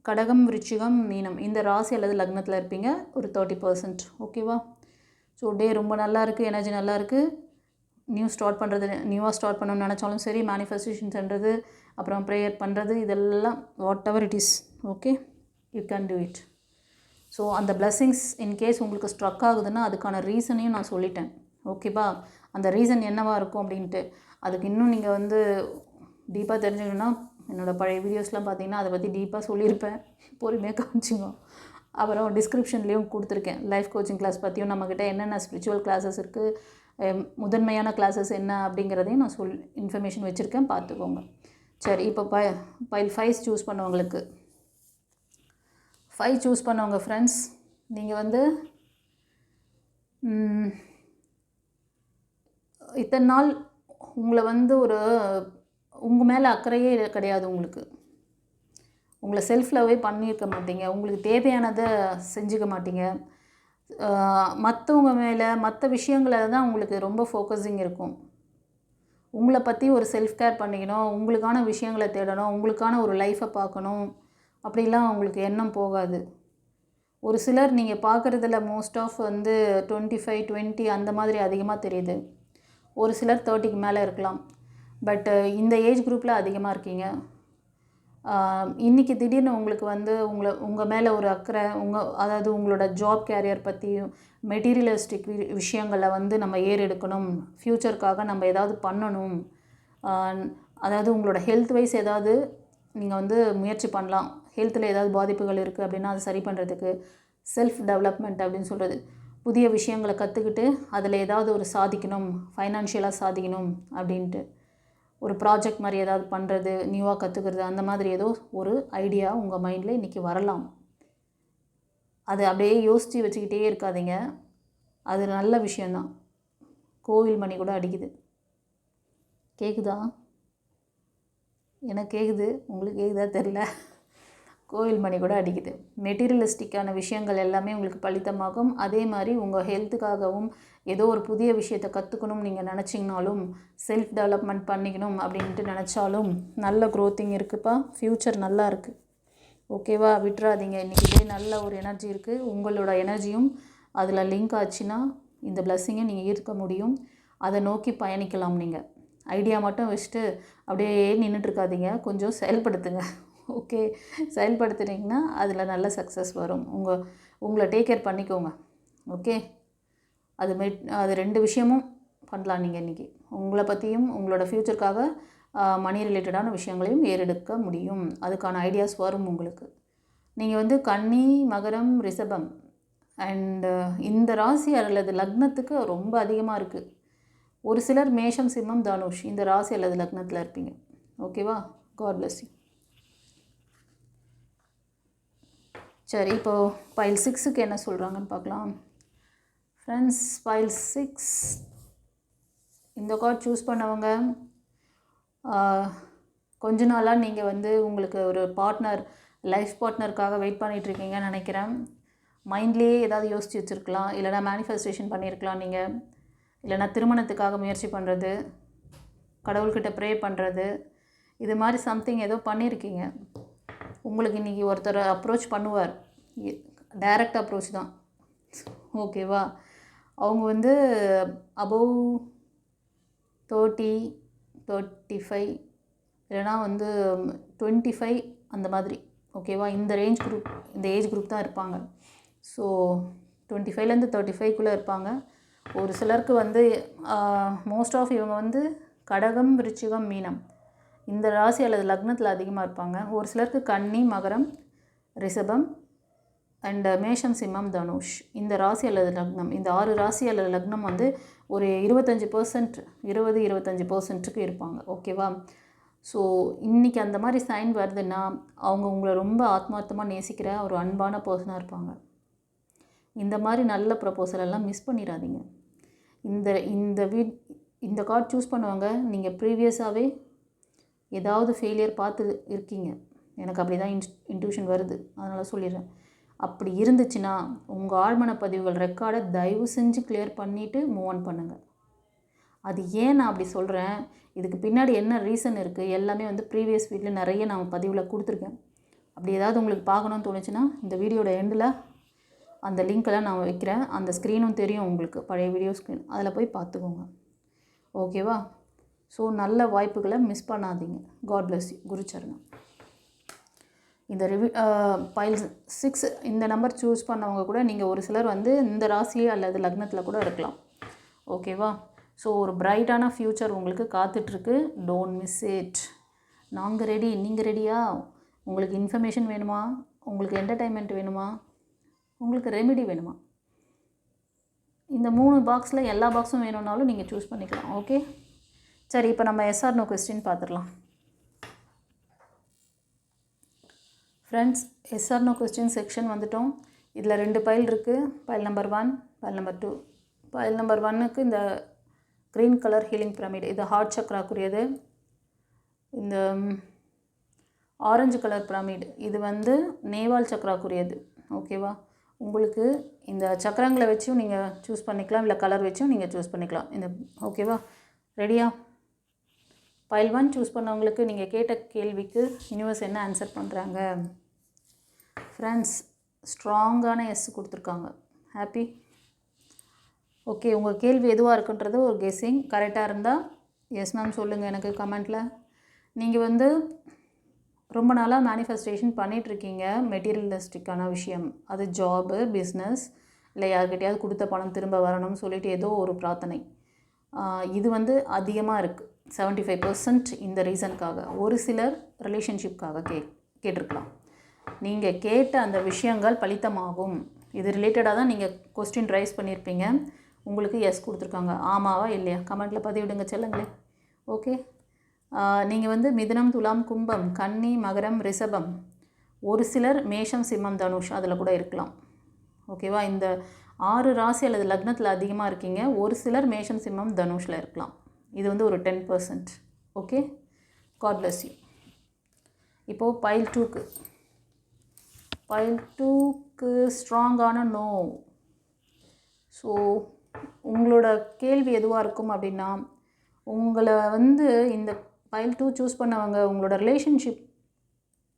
கடகம், விருச்சிகம், மீனம், இந்த ராசி அல்லது லக்னத்தில் இருப்பீங்க. ஒரு 30%. ஓகேவா? ஸோ டே ரொம்ப நல்லா இருக்குது, எனர்ஜி நல்லா இருக்குது. நியூவாக ஸ்டார்ட் பண்ணணும்னு நினச்சாலும் சரி, மேனிஃபெஸ்டேஷன் பண்ணுறது, அப்புறம் ப்ரேயர் பண்ணுறது, இதெல்லாம் what ever it is, okay, you can do it. So அந்த பிளெஸ்ஸிங்ஸ் இன்கேஸ் உங்களுக்கு ஸ்ட்ரக் ஆகுதுன்னா அதுக்கான ரீசனையும் நான் சொல்லிட்டேன். ஓகேவா? அந்த ரீசன் என்னவாக இருக்கும் அப்படின்ட்டு அதுக்கு இன்னும் நீங்கள் டீப்பாக தெரிஞ்சுக்கணுன்னா என்னோடய பழைய வீடியோஸ்லாம் பார்த்தீங்கன்னா அதை பற்றி டீப்பாக சொல்லியிருப்பேன். பொறுமையாக காமிச்சிங்க. அப்புறம் டிஸ்கிரிப்ஷன்லேயும் கொடுத்துருக்கேன். லைஃப் கோச்சிங் கிளாஸ் பற்றியும் நம்மக்கிட்ட என்னென்ன ஸ்பிரிச்சுவல் கிளாஸஸ் இருக்குது, முதன்மையான கிளாஸஸ் என்ன அப்படிங்கிறதையும் நான் இன்ஃபர்மேஷன் வச்சுருக்கேன், பார்த்துக்கோங்க. சரி, இப்போ பைல் 5 சூஸ் பண்ணவங்களுக்கு 5 சூஸ் பண்ணவங்க ஃப்ரெண்ட்ஸ், நீங்கள் இத்தனை நாள் உங்களை ஒரு உங்கள் மேலே அக்கறையே கிடையாது. உங்களை செல்ஃப் லவ்வே பண்ணியிருக்க மாட்டீங்க. உங்களுக்கு தேவையானதை செஞ்சுக்க மாட்டீங்க. மற்றவங்க மேலே, மற்ற விஷயங்களில் தான் உங்களுக்கு ரொம்ப ஃபோக்கஸிங் இருக்கும். உங்களை பற்றி ஒரு செல்ஃப் கேர் பண்ணிக்கணும், உங்களுக்கான விஷயங்களை தேடணும், உங்களுக்கான ஒரு லைஃப்பை பார்க்கணும், அப்படிலாம் உங்களுக்கு எண்ணம் போகாது. ஒரு சிலர் நீங்கள் பார்க்குறதுல மோஸ்ட் ஆஃப் 25, 20 அந்த மாதிரி அதிகமாக தெரியுது. ஒரு சிலர் 30க்கு மேலே இருக்கலாம். பட் இந்த ஏஜ் குரூப்பில் அதிகமாக இருக்கீங்க. இன்றைக்கி திடீர்னு உங்களுக்கு உங்கள் மேலே ஒரு அக்கறை, அதாவது உங்களோட ஜாப் கேரியர் பற்றியும், மெட்டீரியலிஸ்டிக் விஷயங்களை நம்ம ஏறெடுக்கணும், ஃப்யூச்சருக்காக நம்ம ஏதாவது பண்ணணும், அதாவது உங்களோட ஹெல்த் வைஸ் ஏதாவது நீங்கள் வந்து முயற்சி பண்ணலாம். ஹெல்த்தில் ஏதாவது பாதிப்புகள் இருக்குது அப்படின்னா அதை சரி பண்ணுறதுக்கு செல்ஃப் டெவலப்மெண்ட் அப்படின்னு சொல்கிறது. புதிய விஷயங்களை கற்றுக்கிட்டு அதில் ஏதாவது ஒரு சாதிக்கணும், ஃபைனான்ஷியலாக சாதிக்கணும் அப்படின்ட்டு ஒரு ப்ராஜெக்ட் மாதிரி ஏதாவது பண்ணுறது, நியூவாக கற்றுக்கிறது, அந்த மாதிரி ஏதோ ஒரு ஐடியா உங்கள் மைண்டில் இன்றைக்கி வரலாம். அது அப்படியே யோசித்து வச்சுக்கிட்டே இருக்காதீங்க. அது நல்ல விஷயந்தான். கோவில் மணி கூட அடிக்குது. கேட்குதா? எனக்கு கேட்குது, உங்களுக்கு கேட்குதா தெரில. கோவில் மணி கூட அடிக்குது. மெட்டீரியலிஸ்டிக்கான விஷயங்கள் எல்லாமே உங்களுக்கு பலிதமாகும். அதே மாதிரி உங்கள் ஹெல்த்துக்காகவும் ஏதோ ஒரு புதிய விஷயத்தை கற்றுக்கணும்னு நீங்கள் நினச்சிங்கனாலும், செல்ஃப் டெவலப்மெண்ட் பண்ணிக்கணும் அப்படின்ட்டு நினச்சாலும் நல்ல க்ரோத்திங் இருக்குதுப்பா. ஃப்யூச்சர் நல்லா இருக்குது. ஓகேவா? விட்டுறாதீங்க. இன்றைக்கி டே நல்ல ஒரு எனர்ஜி இருக்குது. உங்களோட எனர்ஜியும் அதில் லிங்க் ஆச்சுன்னா இந்த பிளஸ்ஸிங்கை நீங்கள் ஈர்க்க முடியும். அதை நோக்கி பயணிக்கலாம். நீங்கள் ஐடியா மட்டும் வச்சுட்டு அப்படியே நின்றுட்டுருக்காதீங்க, கொஞ்சம் செயல்படுத்துங்க. ஓகே, செயல்படுத்துனீங்கன்னா அதில் நல்ல சக்ஸஸ் வரும். உங்களை டேக் கேர் பண்ணிக்கோங்க. ஓகே, அது 2 விஷயமும் பண்ணலாம் நீங்கள் இன்றைக்கி. உங்களை பற்றியும் உங்களோட ஃப்யூச்சருக்காக மணி ரிலேட்டடான விஷயங்களையும் ஏறெடுக்க முடியும். அதுக்கான ஐடியாஸ் வரும் உங்களுக்கு. நீங்கள் வந்து கன்னி, மகரம், ரிஷபம் அண்டு இந்த ராசி அல்லது லக்னத்துக்கு ரொம்ப அதிகமாக இருக்குது. ஒரு சிலர் மேஷம், சிம்மம், தனுஷ் இந்த ராசி அல்லது லக்னத்தில் இருப்பீங்க. ஓகேவா? God bless you. சரி, இப்போது பைல் 6க்கு என்ன சொல்கிறாங்கன்னு பார்க்கலாம். ஃப்ரெண்ட்ஸ், பைல் 6 இந்த கார்டு சூஸ் பண்ணவங்க கொஞ்ச நாளாக நீங்கள் வந்து உங்களுக்கு ஒரு பார்ட்னர், லைஃப் பார்ட்னருக்காக வெயிட் பண்ணிகிட்ருக்கீங்கன்னு நினைக்கிறேன். மைண்ட்லேயே ஏதாவது யோசித்து வச்சுருக்கலாம், இல்லைனா மேனிஃபெஸ்டேஷன் பண்ணியிருக்கலாம் நீங்கள், இல்லைனா திருமணத்துக்காக முயற்சி பண்ணுறது, கடவுள்கிட்ட ப்ரே பண்ணுறது, இது மாதிரி சம்திங் ஏதோ பண்ணியிருக்கீங்க. உங்களுக்கு இன்றைக்கி ஒருத்தர் அப்ரோச் பண்ணுவார். டைரக்ட் அப்ரோச் தான். ஓகேவா? அவங்க வந்து அபவ் 30, 35 இல்லைனா வந்து 25 அந்த மாதிரி. ஓகேவா? இந்த ஏஜ் குரூப் தான் இருப்பாங்க. ஸோ 25லேருந்து 35க்குள்ளே இருப்பாங்க. ஒரு சிலருக்கு வந்து மோஸ்ட் ஆஃப் இவங்க வந்து கடகம், விருச்சிகம், மீனம் இந்த ராசி அல்லது லக்னத்தில் அதிகமாக இருப்பாங்க. ஒரு சிலருக்கு கன்னி, மகரம், ரிஷபம் அண்ட் மேஷம், சிம்மம், தனுஷ் இந்த ராசி அல்லது லக்னம், இந்த 6 ராசி அல்லது லக்னம் வந்து ஒரு 25%, 20-25%க்கு இருப்பாங்க. ஓகேவா? ஸோ இன்றைக்கி அந்த மாதிரி சைன் வருதுன்னா அவங்க உங்களை ரொம்ப ஆத்மார்த்தமாக நேசிக்கிற ஒரு அன்பான பர்சனாக இருப்பாங்க. இந்த மாதிரி நல்ல ப்ரப்போசல் எல்லாம் மிஸ் பண்ணிடாதீங்க. இந்த கார்டு சூஸ் பண்ணுவாங்க. நீங்கள் ப்ரீவியஸாகவே ஏதாவது ஃபெயிலியர் பார்த்து இருக்கீங்க. எனக்கு அப்படி தான் இன்ட்யூஷன் வருது, அதனால் சொல்லிடுறேன். அப்படி இருந்துச்சுன்னா உங்கள் ஆழ்மன பதிவுகள் ரெக்கார்டை தயவு செஞ்சு கிளியர் பண்ணிவிட்டு மூவ் ஆன் பண்ணுங்கள். அது ஏன் நான் அப்படி சொல்கிறேன், இதுக்கு பின்னாடி என்ன ரீசன் இருக்குது, எல்லாமே வந்து ப்ரீவியஸ் வீடியோவில் நிறைய நான் பதிவில் கொடுத்துருக்கேன். அப்படி ஏதாவது உங்களுக்கு பார்க்கணுன்னு தோணுச்சுன்னா இந்த வீடியோட எண்டில் அந்த லிங்க்கெல்லாம் நான் வைக்கிறேன். அந்த ஸ்க்ரீனும் தெரியும் உங்களுக்கு, பழைய வீடியோ ஸ்க்ரீன், அதில் போய் பார்த்துக்கோங்க. ஓகேவா? ஸோ நல்ல வாய்ப்புகளை மிஸ் பண்ணாதீங்க. God bless you. குருச்சரணம். இந்த பைல் 6 இந்த நம்பர் சூஸ் பண்ணவங்க கூட நீங்கள் ஒரு சிலர் வந்து இந்த ராசி அல்லது லக்னத்தில் கூட இருக்கலாம். ஓகேவா? ஸோ ஒரு பிரைட்டான ஃப்யூச்சர் உங்களுக்கு காத்துட்ருக்கு. Don't miss it. நாங்கள் ரெடி, நீங்கள் ரெடியா? உங்களுக்கு இன்ஃபர்மேஷன் வேணுமா, உங்களுக்கு என்டர்டைன்மெண்ட் வேணுமா, உங்களுக்கு ரெமெடி வேணுமா? இந்த 3 பாக்ஸில் எல்லா பாக்ஸும் வேணும்னாலும் நீங்கள் சூஸ் பண்ணிக்கலாம். ஓகே, சரி, இப்போ நம்ம எஸ்ஆர் நோ கொஸ்டின் பார்த்துடலாம். Friends, yes or no question section வந்துட்டோம். இதில் 2 பைல் இருக்குது. Pile number 1, pile number 2. Pile number 1க்கு இந்த க்ரீன் கலர் ஹீலிங் பிரமிட், இது ஹார்ட் சக்ராக்குரியது. இந்த ஆரஞ்சு கலர் பிரமிட், இது வந்து நேவால் சக்ராக்குரியது. ஓகேவா? உங்களுக்கு இந்த சக்கரங்களை வச்சும் நீங்கள் சூஸ் பண்ணிக்கலாம், இல்லை கலர் வச்சும் நீங்கள் சூஸ் பண்ணிக்கலாம். இந்த ஓகேவா? ரெடியா? பைல் 1 சூஸ் பண்ணவங்களுக்கு நீங்கள் கேட்ட கேள்விக்கு யூனிவர்ஸ் என்ன ஆன்சர் பண்ணுறாங்க? ஃப்ரெண்ட்ஸ், ஸ்ட்ராங்கான எஸ் கொடுத்துருக்காங்க. ஹாப்பி? ஓகே, உங்கள் கேள்வி எதுவாக இருக்குன்றது ஒரு கெஸ்ஸிங். கரெக்டாக இருந்தால் எஸ் மேம் சொல்லுங்கள் எனக்கு கமெண்ட்டில். நீங்கள் வந்து ரொம்ப நாளாக மேனிஃபெஸ்டேஷன் பண்ணிகிட்ருக்கீங்க மெட்டீரியலிஸ்டிக்கான விஷயம். அது ஜாபு, பிஸ்னஸ், இல்லை யார்கிட்டையாவது கொடுத்த பணம் திரும்ப வரணும்னு சொல்லிட்டு ஏதோ ஒரு பிரார்த்தனை. இது வந்து அதிகமாக இருக்குது. 75% இந்த ரீசனுக்காக. ஒரு சிலர் ரிலேஷன்ஷிப்காக கேட்டிருக்கலாம். நீங்கள் கேட்ட அந்த விஷயங்கள் பலித்தமாகும். இது ரிலேட்டடாக தான் நீங்கள் கொஸ்டின் ரைஸ் பண்ணியிருப்பீங்க. உங்களுக்கு எஸ் கொடுத்துருக்காங்க. ஆமாவா இல்லையா கமெண்ட்டில் பதிவிடுங்க செல்லுங்களே. ஓகே, நீங்கள் வந்து மிதுனம், துலாம், கும்பம், கன்னி, மகரம், ரிஷபம், ஒரு சிலர் மேஷம், சிம்மம், தனுஷ் அதில் கூட இருக்கலாம். ஓகேவா, இந்த 6 ராசி அல்லது லக்னத்தில் அதிகமாக இருக்கீங்க. ஒரு சிலர் மேஷம், சிம்மம், தனுஷில் இருக்கலாம். இது வந்து ஒரு 10%. Okay, God bless you. இப்போது பைல் 2க்கு ஸ்ட்ராங்கான நோ. ஸோ உங்களோட கேள்வி எதுவாக இருக்கும் அப்படின்னா, உங்களை வந்து இந்த பைல் 2 சூஸ் பண்ணவங்க உங்களோட ரிலேஷன்ஷிப்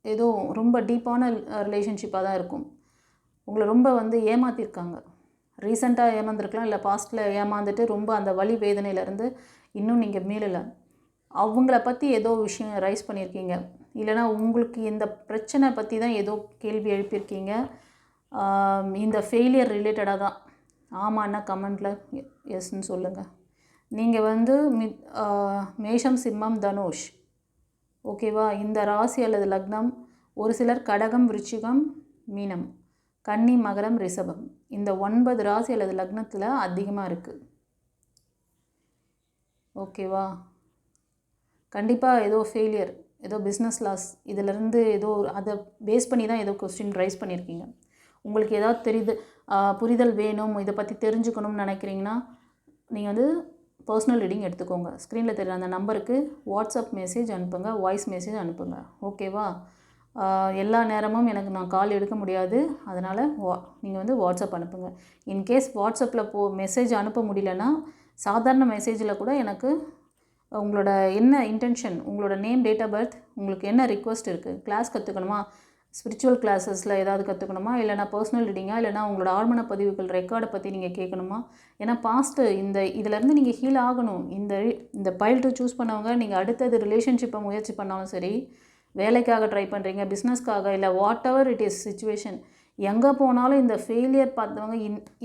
ஏதோ ரொம்ப டீப்பான ரிலேஷன்ஷிப்பாக தான் இருக்கும். உங்களை ரொம்ப வந்து ஏமாற்றிருக்காங்க. ரீசெண்டாக ஏமாந்துருக்கலாம், இல்லை பாஸ்ட்டில் ஏமாந்துட்டு ரொம்ப அந்த வலி வேதனையிலேருந்து இன்னும் நீங்கள் மீளலை. அவங்கள பற்றி ஏதோ விஷயம் ரைஸ் பண்ணியிருக்கீங்க, இல்லைனா உங்களுக்கு இந்த பிரச்சனை பற்றி தான் ஏதோ கேள்வி எழுப்பியிருக்கீங்க. இந்த ஃபெயிலியர் ரிலேட்டடாக தான். ஆமான்னா கமெண்ட்டில் எஸ்ன்னு சொல்லுங்கள். நீங்கள் வந்து மேஷம், சிம்மம், தனுஷ், ஓகேவா, இந்த ராசி அல்லது லக்னம். ஒரு சிலர் கடகம், விருச்சிகம், மீனம், கன்னி, மகரம், ரிஷபம், இந்த 9 ராசி அல்லது லக்னத்தில் அதிகமாக இருக்குது. ஓகேவா, கண்டிப்பாக ஏதோ ஃபெயிலியர், ஏதோ பிஸ்னஸ் லாஸ், இதிலேருந்து ஏதோ அதை பேஸ் பண்ணி தான் ஏதோ கொஸ்டின் ரைஸ் பண்ணியிருக்கீங்க. உங்களுக்கு ஏதாவது புரிதல் வேணும், இதை பற்றி தெரிஞ்சுக்கணும்னு நினைக்கிறீங்கன்னா நீங்கள் வந்து பர்சனல் ரீடிங் எடுத்துக்கோங்க. ஸ்க்ரீனில் தெரியுற அந்த நம்பருக்கு வாட்ஸ்அப் மெசேஜ் அனுப்புங்க, வாய்ஸ் மெசேஜ் அனுப்புங்க. ஓகேவா, எல்லா நேரமும் எனக்கு நான் கால் எடுக்க முடியாது, அதனால் நீங்கள் வந்து வாட்ஸ்அப் அனுப்புங்க. இன்கேஸ் வாட்ஸ்அப்பில் மெசேஜ் அனுப்ப முடியலன்னா சாதாரண மெசேஜில் கூட எனக்கு உங்களோட என்ன இன்டென்ஷன், உங்களோட நேம், டேட் ஆஃப் பர்த், உங்களுக்கு என்ன ரிக்வெஸ்ட் இருக்குது, கிளாஸ் கற்றுக்கணுமா, ஸ்பிரிச்சுவல் கிளாஸஸில் ஏதாவது கற்றுக்கணுமா, இல்லைனா பர்சனல் ரீடிங்காக, இல்லைனா உங்களோட ஆழ்மன பதிவுகள் ரெக்கார்டை பற்றி நீங்கள் கேட்கணுமா. ஏன்னா பாஸ்ட்டு இதிலேருந்து நீங்கள் ஹீல் ஆகணும். இந்த பைல் 2 சூஸ் பண்ணவங்க நீங்கள் அடுத்தது ரிலேஷன்ஷிப்பை முயற்சி பண்ணாலும் சரி, வேலைக்காக ட்ரை பண்ணுறீங்க, பிஸ்னஸ்க்காக, இல்லை what ever it is situation, எங்கே போனாலும் இந்த ஃபெயிலியர் பார்த்தவங்க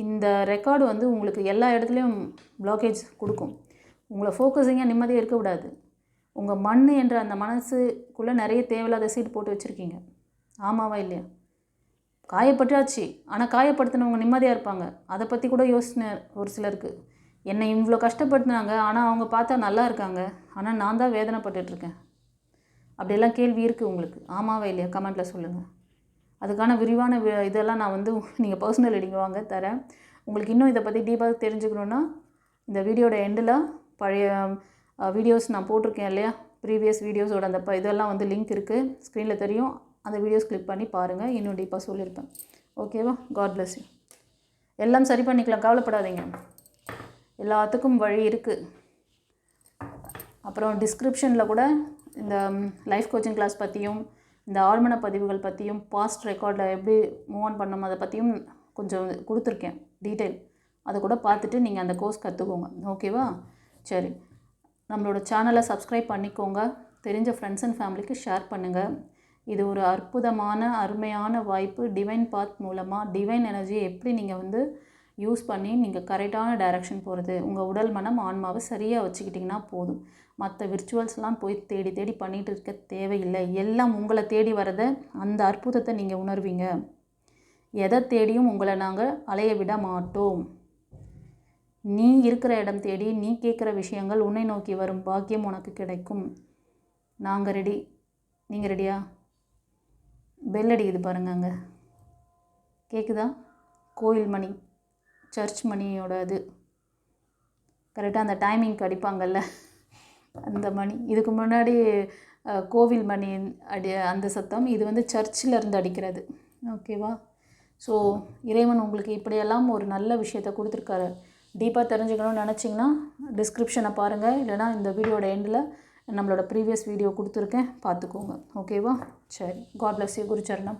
இந்த ரெக்கார்டு வந்து உங்களுக்கு எல்லா இடத்துலையும் பிளாக்கேஜ் கொடுக்கும். உங்களை ஃபோக்கஸிங்காக நிம்மதியாக இருக்கக்கூடாது. உங்கள் மண் என்ற அந்த மனசுக்குள்ளே நிறைய தேவையில்லாத சீட் போட்டு வச்சுருக்கீங்க. ஆமாவா இல்லையா? காயப்பட்டாச்சு, ஆனால் காயப்படுத்தினவங்க நிம்மதியாக இருப்பாங்க. அதை பற்றி கூட யோசனை ஒரு சிலருக்கு. என்னை இவ்வளோ கஷ்டப்படுத்தினாங்க, ஆனால் அவங்க பார்த்தா நல்லா இருக்காங்க, ஆனால் நான் தான் வேதனைப்பட்டுட்ருக்கேன். அப்படியெல்லாம் கேள்வி இருக்குது உங்களுக்கு. ஆமாவா இல்லையா கமெண்ட்டில் சொல்லுங்கள். அதுக்கான விரிவான இதெல்லாம் நான் வந்து நீங்கள் பர்சனல் ரீடிங் வாங்க தரேன். உங்களுக்கு இன்னும் இதை பற்றி டீப்பாக தெரிஞ்சுக்கணுன்னா இந்த வீடியோட எண்டில் பழைய வீடியோஸ் நான் போட்டிருக்கேன் இல்லையா, ப்ரீவியஸ் வீடியோஸோட அந்த இதெல்லாம் வந்து லிங்க் இருக்குது, ஸ்க்ரீனில் தெரியும். அந்த வீடியோஸ் கிளிக் பண்ணி பாருங்கள், இன்னும் டீப்பாக சொல்லியிருப்பேன். ஓகேவா, காட் பிளஸ் யூ. எல்லாம் சரி பண்ணிக்கலாம், கவலைப்படாதீங்க, எல்லாத்துக்கும் வழி இருக்குது. அப்புறம் டிஸ்கிரிப்ஷனில் கூட இந்த லைஃப் கோச்சிங் கிளாஸ் பற்றியும், இந்த ஆழ்மன பதிவுகள் பற்றியும், பாஸ்ட் ரெக்கார்டில் எப்படி மூவ் ஆன் பண்ணணும் அதை பற்றியும் கொஞ்சம் கொடுத்துருக்கேன் டீட்டெயில். அதை கூட பார்த்துட்டு நீங்கள் அந்த கோர்ஸ் கற்றுக்கோங்க. ஓகேவா, சரி. நம்மளோட சேனலை சப்ஸ்கிரைப் பண்ணிக்கோங்க, தெரிஞ்ச ஃப்ரெண்ட்ஸ் அண்ட் ஃபேமிலிக்கு ஷேர் பண்ணுங்கள். இது ஒரு அற்புதமான அருமையான வாய்ப்பு. டிவைன் பாத் மூலமாக டிவைன் எனர்ஜியை எப்படி நீங்கள் வந்து யூஸ் பண்ணி நீங்கள் கரெக்டான டைரக்ஷன் போகிறது, உங்கள் உடல், மனம், ஆன்மாவை சரியாக வச்சுக்கிட்டிங்கன்னா போதும். மற்ற விர்ச்சுவல்ஸ்லாம் போய் தேடி தேடி பண்ணிகிட்டு இருக்க தேவையில்லை. எல்லாம் உங்களை தேடி வரதை, அந்த அற்புதத்தை நீங்கள் உணர்வீங்க. எதை தேடியும் உங்களை நாங்கள் அலைய விட மாட்டோம். நீ இருக்கிற இடம் தேடி நீ கேட்குற விஷயங்கள் உன்னை நோக்கி வரும் பாக்கியம் உனக்கு கிடைக்கும். நாங்கள் ரெடி, நீங்கள் ரெடியா? பெல் அடிக்குது பாருங்க, கேட்குதா? கோயில் மணி, சர்ச் மணியோட இது கரெக்டாக அந்த டைமிங்க்கு அடிப்பாங்கல்ல, அந்த மணி. இதுக்கு முன்னாடி கோவில் மணி அந்த சத்தம், இது வந்து சர்ச்சில் இருந்து அடிக்கிறது. ஓகேவா, ஸோ இறைவன் உங்களுக்கு இப்படியெல்லாம் ஒரு நல்ல விஷயத்தை கொடுத்துருக்காரு. டீப்பாக தெரிஞ்சுக்கணும்னு நினச்சிங்கன்னா டிஸ்கிரிப்ஷனை பாருங்கள், இல்லைனா இந்த வீடியோட எண்டில் நம்மளோட ப்ரீவியஸ் வீடியோ கொடுத்துருக்கேன், பார்த்துக்கோங்க. ஓகேவா, சரி. God bless you. குருச்சரணம்.